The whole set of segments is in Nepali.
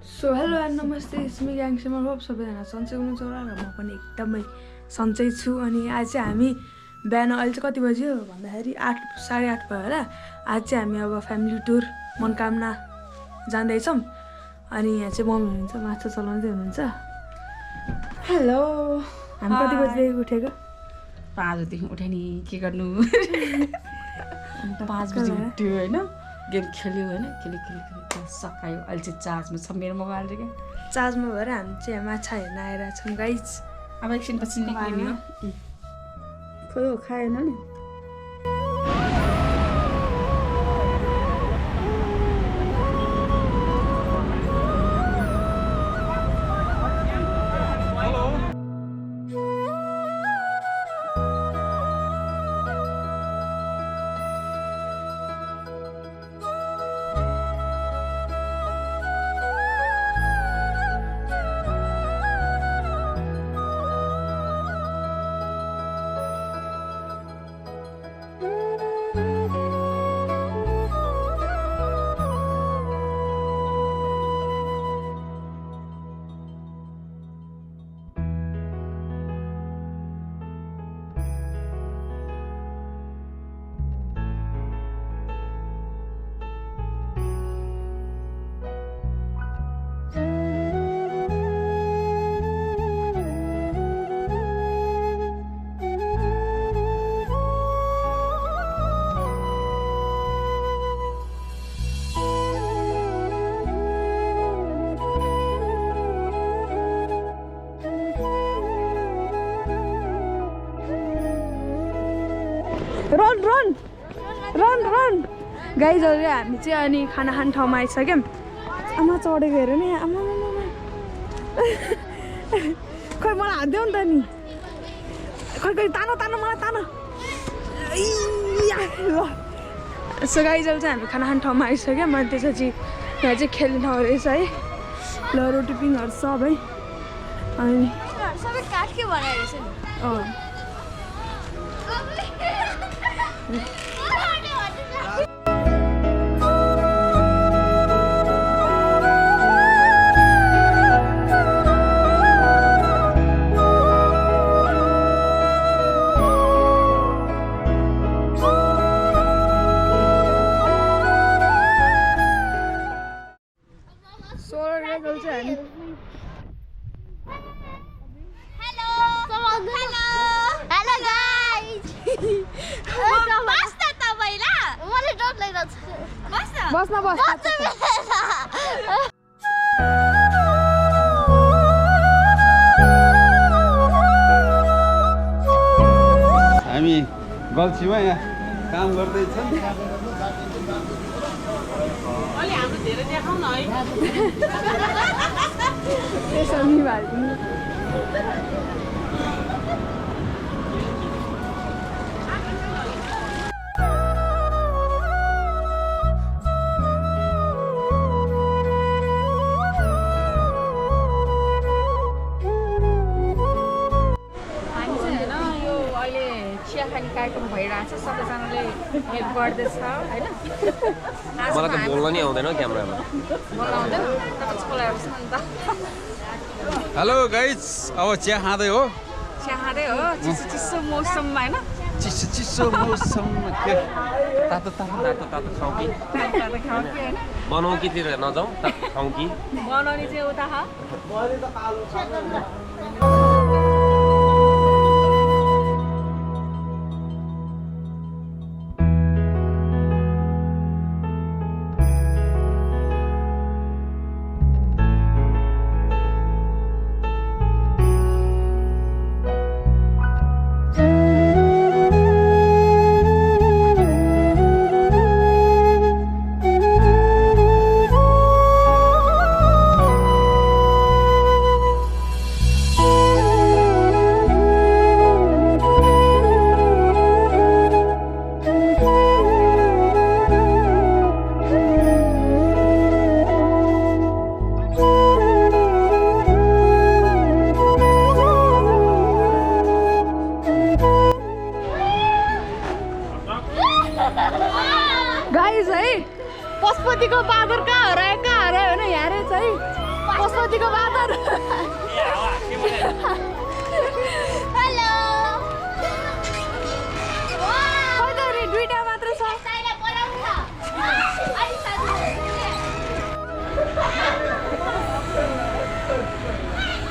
सो हेलो एन्ड नमस्ते स्मी ग्याङसम्म होप सबैजना सन्चै हुनुहुन्छ होला र म पनि एकदमै सन्चै छु। अनि आज चाहिँ हामी बिहान अहिले चाहिँ कति बज्यो भन्दाखेरि 8:30 भयो होला। आज चाहिँ हामी अब फ्यामिली टुर मनकामना जाँदैछौँ। अनि यहाँ चाहिँ मम्मी हुनुहुन्छ, माछा चलाउँदै हुनुहुन्छ। हेलो, हामी कति बजीदेखि उठेको? 5 बजीदेखि उठ्यो नि, के गर्नु 5 बजी उठ्यो होइन, गेम खेल्यो होइन, खेल्यो सकायो। अहिले चाहिँ चार्जमा छ मेरो मोबाइल चाहिँ क्या, चार्जमा भएर हामी चाहिँ माछा हेर्न आएर छौँ गाइज। अब एकछिनपछि निक्लिने हो। खोइ खाएन नि। रन रन रन रन गाइजहरू, हामी चाहिँ अनि खाना खाने ठाउँमा आइसक्यौँ। आमा चढेको हेर नि, आमा खोइ मलाई हात देऊ नि त नि, खोइ खोइ तानो तानो मलाई तानो। ल सो गाइजहरू चाहिँ हामी खाना खाने ठाउँमा आइसक्यौँ। अनि त्यसपछि यहाँ चाहिँ खेल्ने ठाउँ रहेछ है। ल रोटी पिङहरू सब है। अनि सबै काठकै बनाइरहेछ नि। बस्न बस हामी गल्छीमा यहाँ काम गर्दैछन्। अलि हाम्रो धेरै देखाउ न है। त्यसो नि भाइ कार्यक्रम भइरहेछ, सबैजनाले हेल्प गर्दैछ होइन। मलाई त बोल्न नि आउँदैन क्यामेरामा। बोल्न आउँदैन तपाईँ चलाइरहेछ नि त। हेलो गाइज, अब चिया खाँदै हो। चिया खाँदै हो चिसो चिसो मौसममा होइन। चिसो चिसो मौसममा के तातो तातो तातो तातो खाउँ कि तातो खाउँ कि होइन। बनाउँ कि तिर नजाउँ, खाउँ कि बनाउने चाहिँ उता खा। जतिको बादर हेलो दुईटा मात्र छ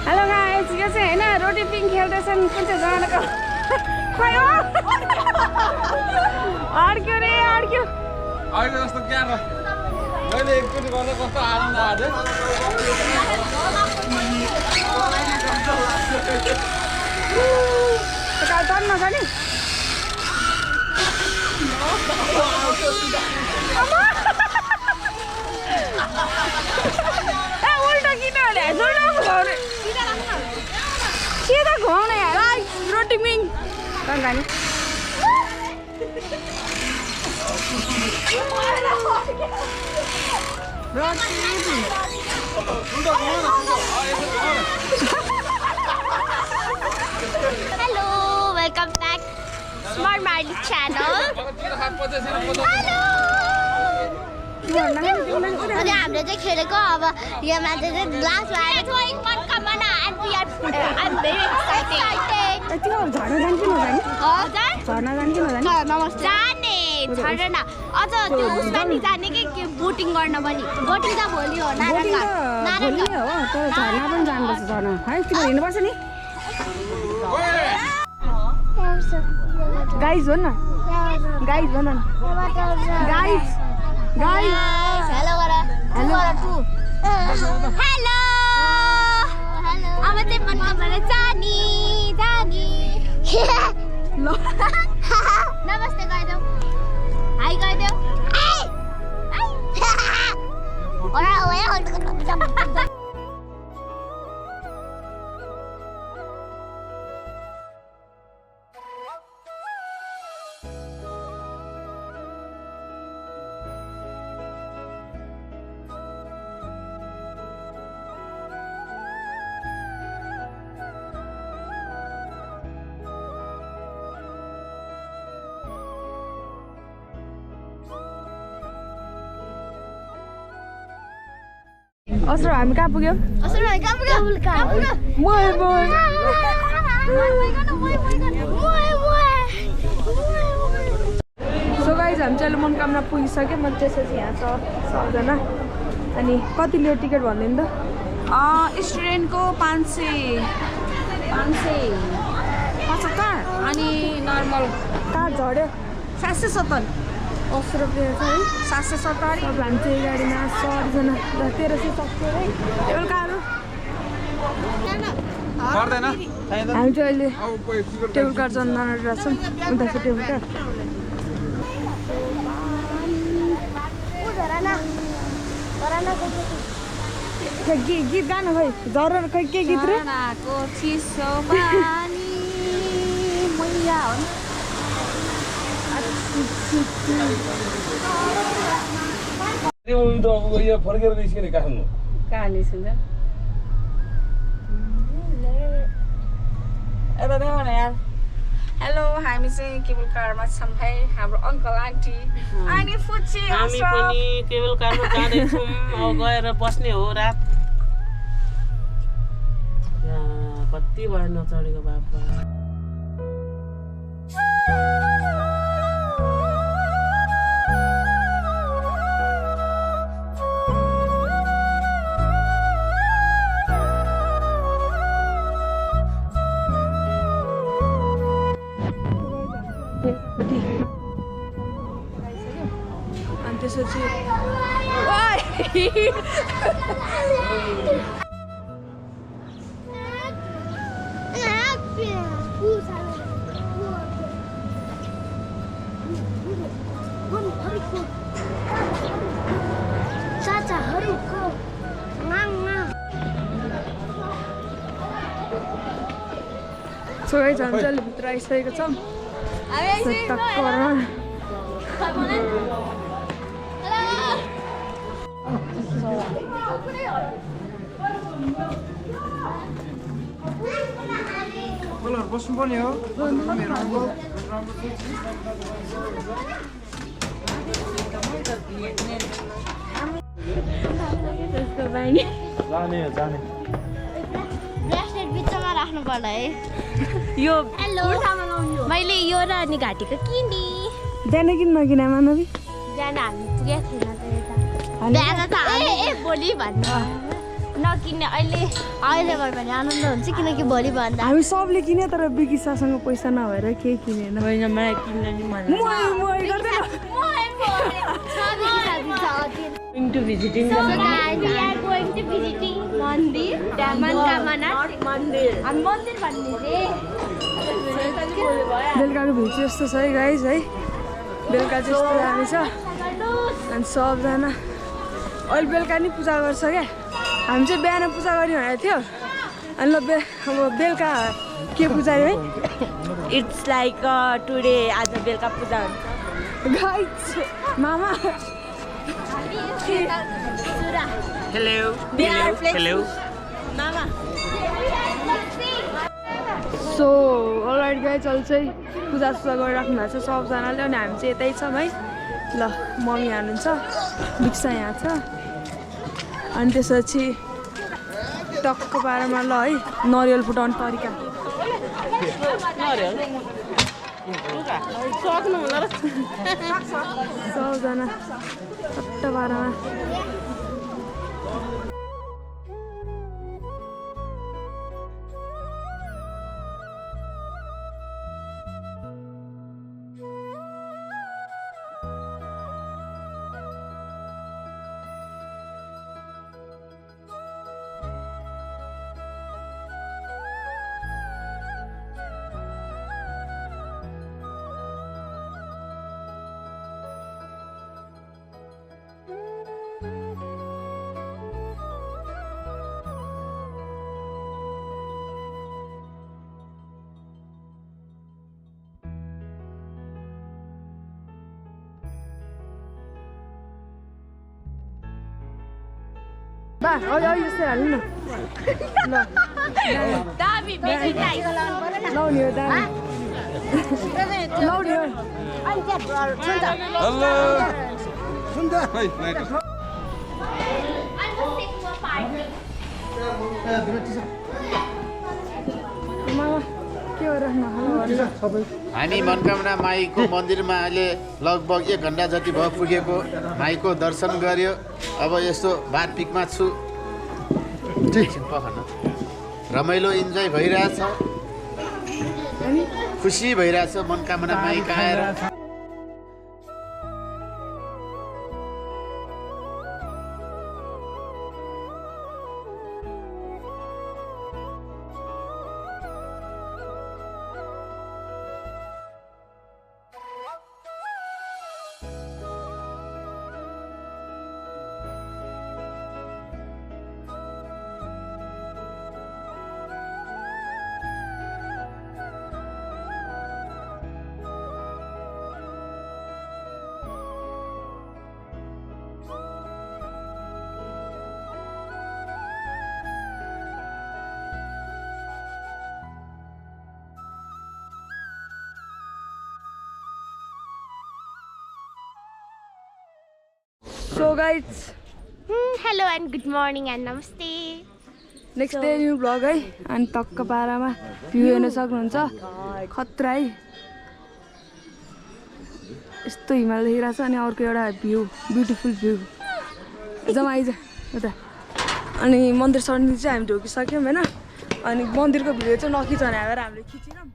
हेलो गाइस यो चाहिँ हैन रोटी पिङ खेल्दैछन् कुन चाहिँ जनाको खोइ हो अड्क्यो रे अड्क्यो अहिले जस्तो क्या र मैले एकचोटि गर्दा कस्तो आनन्द आयो काल तर्न जाने उल्टा किन होला सिधा घुमाउने यार रोटी मिङ जाने हेलो वेलकम ब्याक स्मार्ट माइली च्यानल अनि हामीले चाहिँ खेलेको अब यो मान्छे चाहिँ ग्लास आएर Manakamana and we are I am very excited झर्ना जाने कि नजाने झर्ना जाने कि नजाने नमस्ते जाने झर्ना अझ त्यो उसमा नि जाने कि बोटिङ गर्न पनि बोटिङ त भोलि हो नारायणघाट हो तर झर्ना पनि जानुपर्छ झर्ना है तिम्रो हिँड्नुपर्छ नि गाइज भन न गाइज भन न guys guys hello hello hello अब चाहिँ मनकामना जानी ल नमस्ते गरिदेऊ हाई गरिदेऊ असर हामी कहाँ पुग्यो सो गाइज हामी चाहिँ मनकामना पुगिसक्यो म त्यसपछि यहाँ छ सबजना अनि कति लियो टिकट भन्दैन त स्टुडेन्टको 575 अनि नर्मल कहाँ झऱ्यो 770 80 रुपियाँ छ है 770 अब हामी चाहिँ गाडीमा 100जना 1300 सक्यो है टेबल कार्डहरू पर्दैन हामी चाहिँ अहिले टेबल कार्ड जन्म रहेछौँ उनीहरूको टेबल कार्ड गीत गानु खै झरेर खै के गीत रे चिसो पानी मैया हो यो फर्केर निस्किने काठमाडौँ कहाँ निस्किन्छ यता देऊ न यार हेलो हामी चाहिँ केबल कारमा छौँ है हाम्रो अङ्कल आन्टी अनि फुच्ची हामी पनि केबल कारमा जाँदैछौँ अब गएर बस्ने हो रात कति भयो नचढेको बाबा अनि त्यसपछि सो गाइज हामी चाहिँ भित्र आइसकेको छौँ बस्नुपर्ने हो त्यसको बानी जाने ब्रेसलेट बिचमा राख्नु पर्ला है यो हेलो मैले यो र अनि घाँटीको किनी बिहान किन नकिन मानवी बिहान हामी पुगेको थिएन त यता बिहान त ए भोलि भन्नु नकिन्ने अहिले भयो भने आनन्द हुन्छ किनकि भोलि भन्दा हामी सबले किने तर बिकिसासँग पैसा नभएर केही किनेन होइन मलाई किन्न नि मन Going to visiting the guys, we are going to visiting Mandir, Mankamana Mandir. And Mandir भन्ने बेलुकाको भ्यू चाहिँ यस्तो छ है गाइस है बेलुका चाहिँ यस्तो दामी छ अनि सबजना अहिले बेलुका नि पूजा गर्छ क्या हामी चाहिँ बिहान पूजा गर्ने भनेको थियो अनि ल अब बेलुका के पूजा रे It's like today आज बेलुका पूजा हुन्छ गाइस मामा Hello Mama. So all right guys अहिले चाहिँ पूजा सुजा गरिराख्नु भएको छ सबजनाले अनि हामी चाहिँ यतै छौँ है ल मम्मी हाल्नुहुन्छ बिक्सा यहाँ छ अनि त्यसपछि टक्क पारामा ल है नरिवल फुटाउने तरिका सक्नु होला र सबजना टट्ट पारामा बा अहिले जस्तै हाल्नु न ल दामी बेसी नाइ लाउने हो दामी लाउने हो हेलो सुन्छ है मामा के गरिराख्नु हामी मनकामना माईको मन्दिरमा अहिले लगभग 1 घन्टा जति भयो पुगेको माईको दर्शन गर्यो अब यस्तो बार पिकमा छु रमाइलो इन्जोय भइरहेछ खुसी भइरहेछ मनकामना माई आएर so guys hello and good morning and नमस्ते नेक्स्ट डे न्यू ब्लग है अनि टक्क पारामा भ्यू हेर्न सक्नुहुन्छ खतरा है यस्तो हिमाल देखिरहेको छ अनि अर्को एउटा भ्यू ब्युटिफुल भ्यू जम्मा आइज यता अनि मन्दिर सन्दिर चाहिँ हामी ढोकिसक्यौँ होइन अनि मन्दिरको भिडियो चाहिँ नखिच भने आएर हामीले खिचिरहँ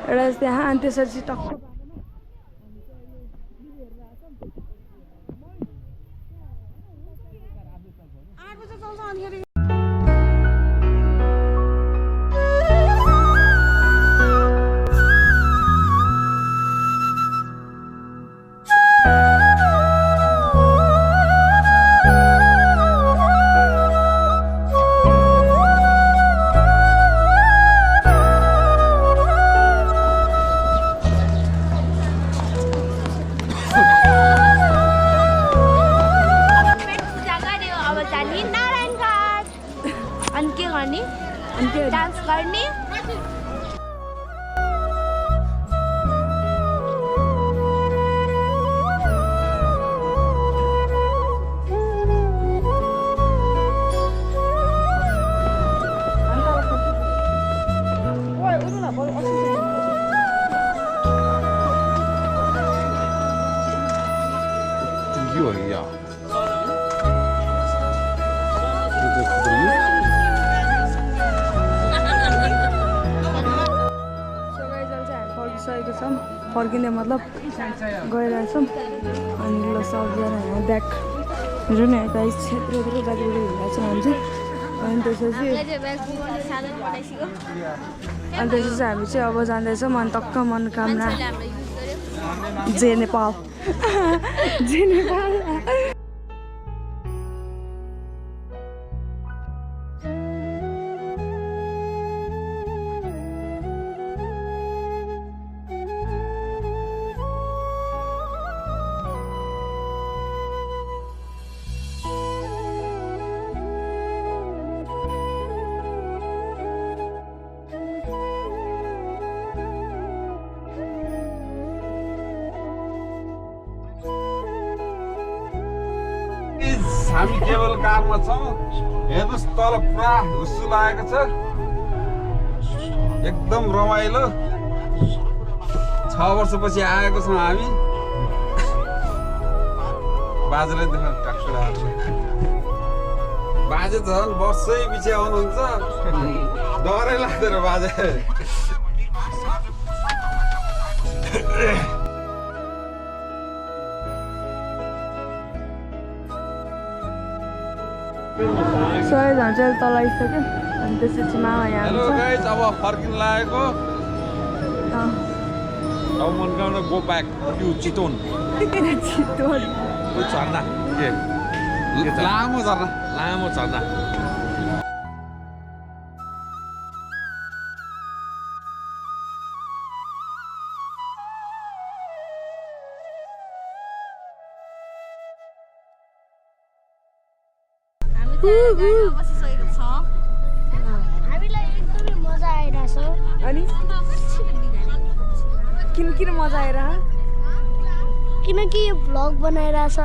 एउटा त्यहाँ अनि त्यसपछि टक्क डान्स गर्ने फर्किँदै मतलब गइरहेछौँ अनि ल सबजना यहाँ ब्याक हेर्नु न गाइस यत्रो यत्रो गाडीबाट हिँडेको छ हामी अनि त्यसपछि हामी चाहिँ अब जाँदैछौँ अनि टक्क मनकामना जे नेपाल जे नेपाल हामी केबल कारमा छौँ हेर्नुहोस् तल पुरा हुस्सु लागेको छ एकदम रमाइलो 6 वर्षपछि आएको छौँ हामी बाजेले देख्न टाक्सुराहरू बाजे झन् वर्षै पछि आउनुहुन्छ डरै लाग्दैन बाजे सबैजना चाहिँ तल आइसक्यो अनि त्यसपछि मामा यहाँ हेलो गाइस अब फर्किन लागेको अब Manakamana go back to Chitwan Chitwan झर्ना लामो झर्ना बसिसकेको छ हामीलाई एकदमै मजा आइरहेछ अनि किन मजा आएर किनकि यो भ्लग बनाइरहेछ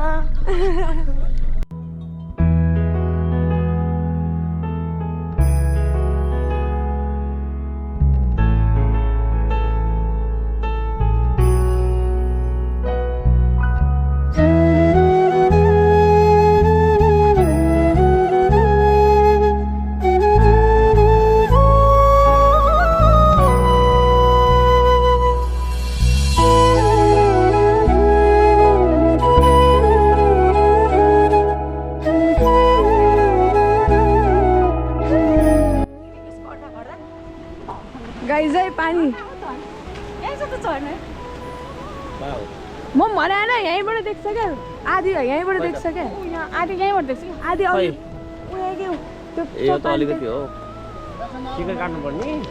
गाइस है पानी म भने होइन यहीँबाट देख्छ क्या आधी यहीँबाट देख्छ क्या आधी यहीँबाट देख्छ आधी अघि यो त अलिकति हो टिकट काट्नुपर्ने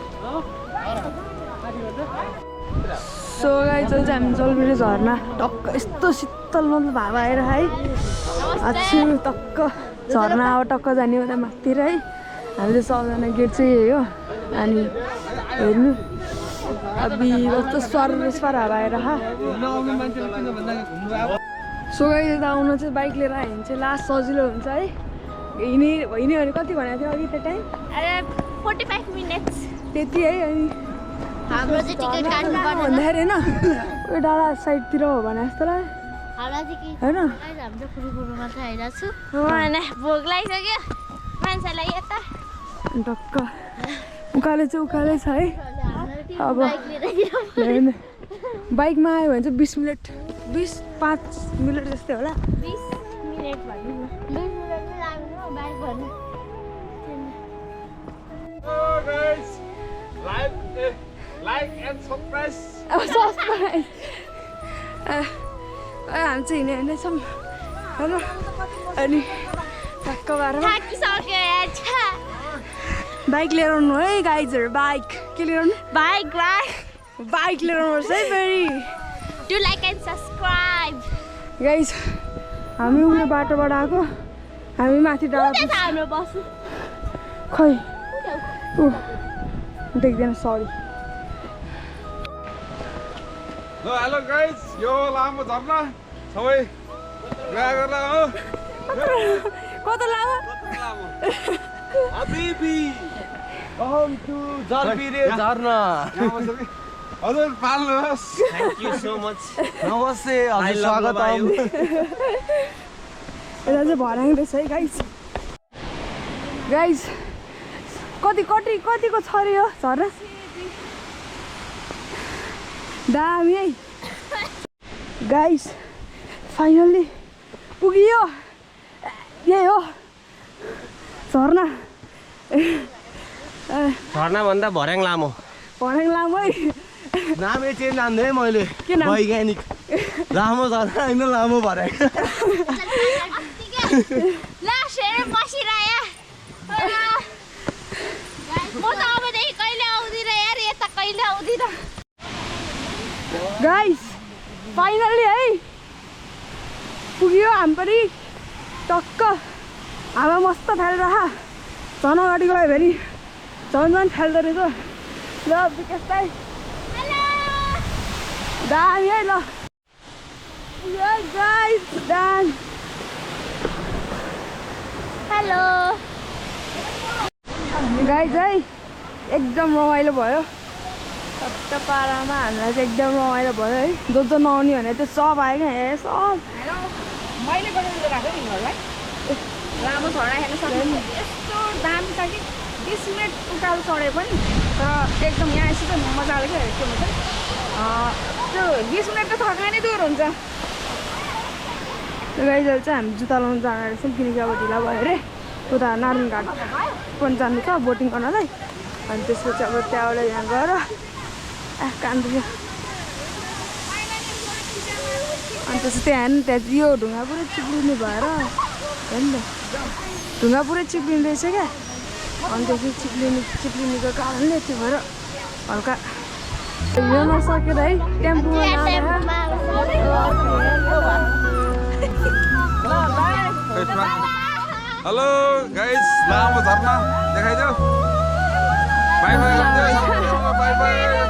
सो गाइस चाहिँ हामी जलबिरे झर्ना टक्क यस्तो शीतल मतलब हावा आएर है अच्छु टक्क झर्ना अब टक्क जाने उता माथितिर है हामीले सबजना गेट चाहिँ यही हो अनि हेर्नु अबि कस्तो स्वर हावा आएर सो गाइस यता आउनु चाहिँ बाइक लिएर आयो भने चाहिँ लास्ट सजिलो हुन्छ है हिँड्यो भने कति भनेको थियो अघि त्यो टाइम अरे 45 मिनट्स त्यति है अनि हाम्रो चाहिँ टिकट काट्नु पर्दैन भन्दाखेरि होइन उयो डाँडा साइडतिर हो भने जस्तो लाग्यो हाम्रो चाहिँ होइन हाम्रो कुरुकुरु मात्रै आइरहेको छु होइन भोक लागिसक्यो मान्छेलाई यता टक्क उकालो चाहिँ उकालै छ है अब बाइकमा आयो भने चाहिँ 20 मिनट 25 मिनट जस्तै होला 20 मिनट भन्नु 20 मिनट चाहिँ लाग्नु बाइक भन्नु लाइक एन्ड सब्सक्राइब अब सब्सक्राइब हामी चाहिँ हिँड्छौँ होइन अनि टक्क भएर थाकिसक्यो यार बाइक लिएर आउनु है गाइजहरू बाइक के लिएर आउनु बाइक लिएर आउनुपर्छ है फेरि do like and subscribe guys हामी उयो बाटोबाट आएको हामी माथि डाँडा हाम्रो बस्नु खै देख्दैन सरी हेलो गाइस यो लामो झर्ना सबै गएर हो कता लामो अबिबी Welcome to Jalbire झरना हजुर पाल्नुहोस् थ्याङ्क यू सो मच नमस्ते हजुर स्वागतम यता चाहिँ भराङ्दैछ है गाइस कतिको छ अरे हो झर्ना दामी है गाइस फाइनल्ली पुगियो यही हो झर्ना झर्ना भन्दा भर्याङ लामो लामै नामै चेन्ज आन्दै मैले के नाम? वैज्ञानिक लामो झर्ना होइन लामो भर्याङ लास्ट हेरेर बसिरह्यो म त अबदेखि कहिले आउँदिनँ यार यता कहिले आउँदिनँ गाइस फाइनल्ली है पुग्यो हामी पनि टक्क हावा मस्त फालिरह झन् अगाडि गयो भने झन् फाल्दो रहेछ ल विकास दाइ दामी है ल पुग्यो गाइस डान हेलो गाइस है एकदम रमाइलो भयो सट्ट पारामा हामीलाई चाहिँ एकदम रमाइलो भयो है जो नआउने भने त्यो सब आयो क्या ए सब मैले बनाउनु गएको नि घरलाई लामो झर्ना हेर्न सक्नुहुन्छ यस्तो दामी छ कि 20 मिनट उकालो चढे पनि तर एकदम यहाँ आएपछि चाहिँ मजाले के हुन्छ त्यो 20 मिनट त थकाइ नै दूर हुन्छ गाइजहरू चाहिँ हामी जुत्ता लाउनु जाँदा रहेछौँ किनकि अब ढिला भयो अरे उता नारायणघाट पनि जानु छ बोटिङ गर्नलाई अनि त्यसपछि अब त्यहाँबाट यहाँ गएर कान्दियो अनि त्यसपछि त्यहाँ यो ढुङ्गा पुरै चिप्लिने भएर हो नि त ढुङ्गा पुरै चिप्लिने रहेछ क्या अनि त्यसपछि चिप्लिनेको कारणले त्यो भएर हल्का यो नसकेर है टेम्पोमा हेलो गाइस लामो झर्ना देखाइदेऊ bye bye bye bye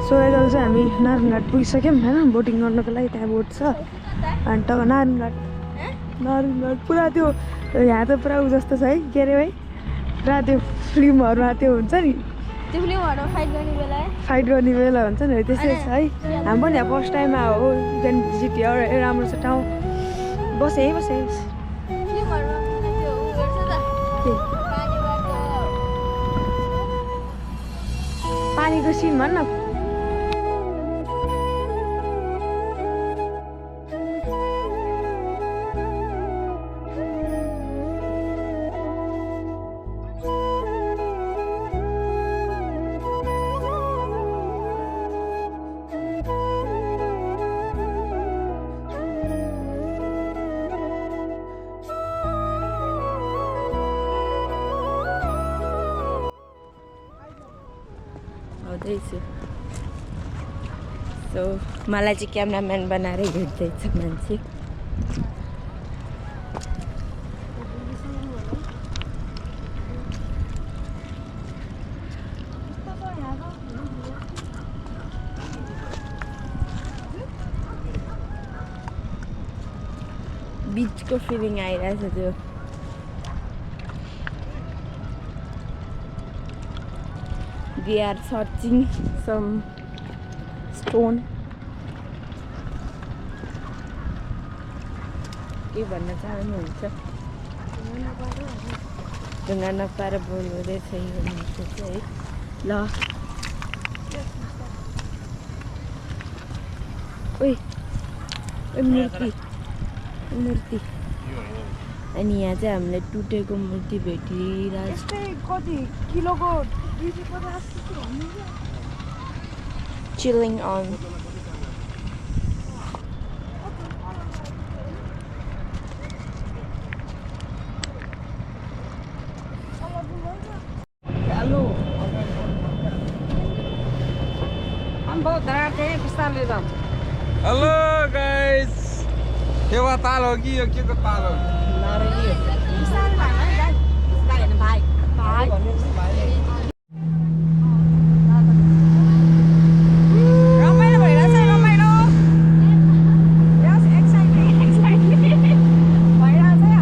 so यता चाहिँ हामी नारायणघाट पुगिसक्यौँ होइन बोटिङ गर्नको लागि त्यहाँ बोट छ अनि तब नारायणघाट पुरा त्यो यहाँ त पुरा उ जस्तो छ है के अरे भाइ पुरा त्यो फिल्महरूमा त्यो हुन्छ नि त्यो फिल्महरुमा फाइट गर्ने बेला हुन्छ नि त्यस्तै छ है हामी पनि यहाँ फर्स्ट टाइम हो देन भिजिट राम्रो छ ठाउँ बसेँ पानीको सिन भन्न आउँदैछु सो मलाई चाहिँ क्यामेराम्यान बनाएर हिँड्दैछ मान्छे बिचको फिलिङ आइरहेछ त्यो they are searching some stone के भन्न चाहनुहुन्छ ढुङ्गा नपाएर बोल्नुहुँदैछ यो मान्छे चाहिँ ल ओइ मूर्ति अनि यहाँ चाहिँ हामीलाई टुटेको मूर्ति भेटिरहेछ कति किलोको chilling on अनुभव धराटे बिस्तारले जान्छ हेलो गाइस केवा ताल हो कि यो केको ताल हो बिस्तारै लाग्छ है गाई बिस्तारै हैन भाइ रमाइलो भइरहेछ रमाइलो यस एक्साइटेड भइरहेछ है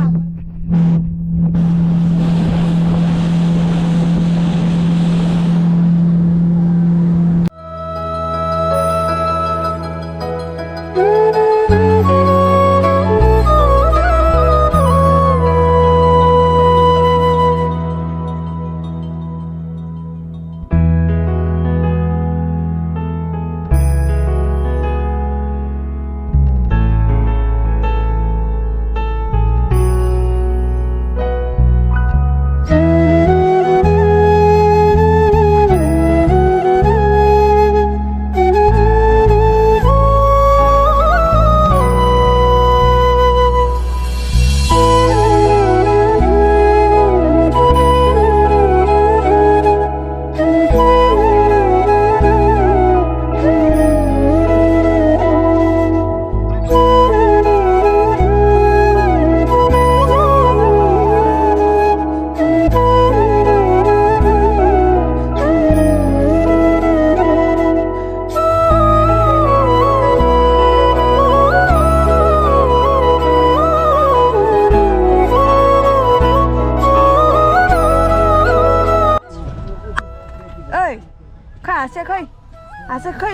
आशा खै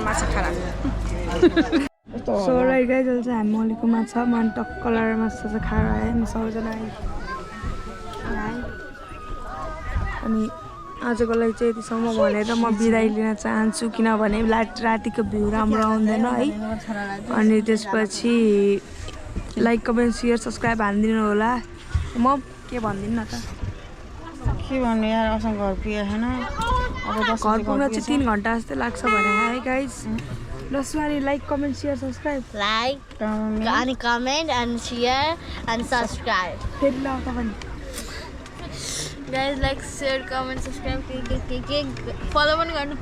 माछा खाना सो राइट गाइज अहिले चाहिँ हामी मौलीको माछा मन टक्क लगाएर माछा चाहिँ खाएर आएँ हामी सबैजना आएँ अनि आजको लागि चाहिँ यतिसम्म भनेर म बिदाई लिन चाहन्छु किनभने रातिको भ्यू राम्रो आउँदैन है अनि त्यसपछि लाइक कमेन्ट सेयर सब्सक्राइब हानिदिनु होला म के भन्दिनँ न त के भन्नु यार असँग घर पुगेन घर पुग्न चाहिँ 3 घन्टा जस्तै लाग्छ भने है गाइज ल Suhani like comment share subscribe like अनि कमेन्ट अनि सेयर अनि सब्सक्राइब फेरि ल तपाईँ guys like share comment subscribe के फलो पनि गर्नु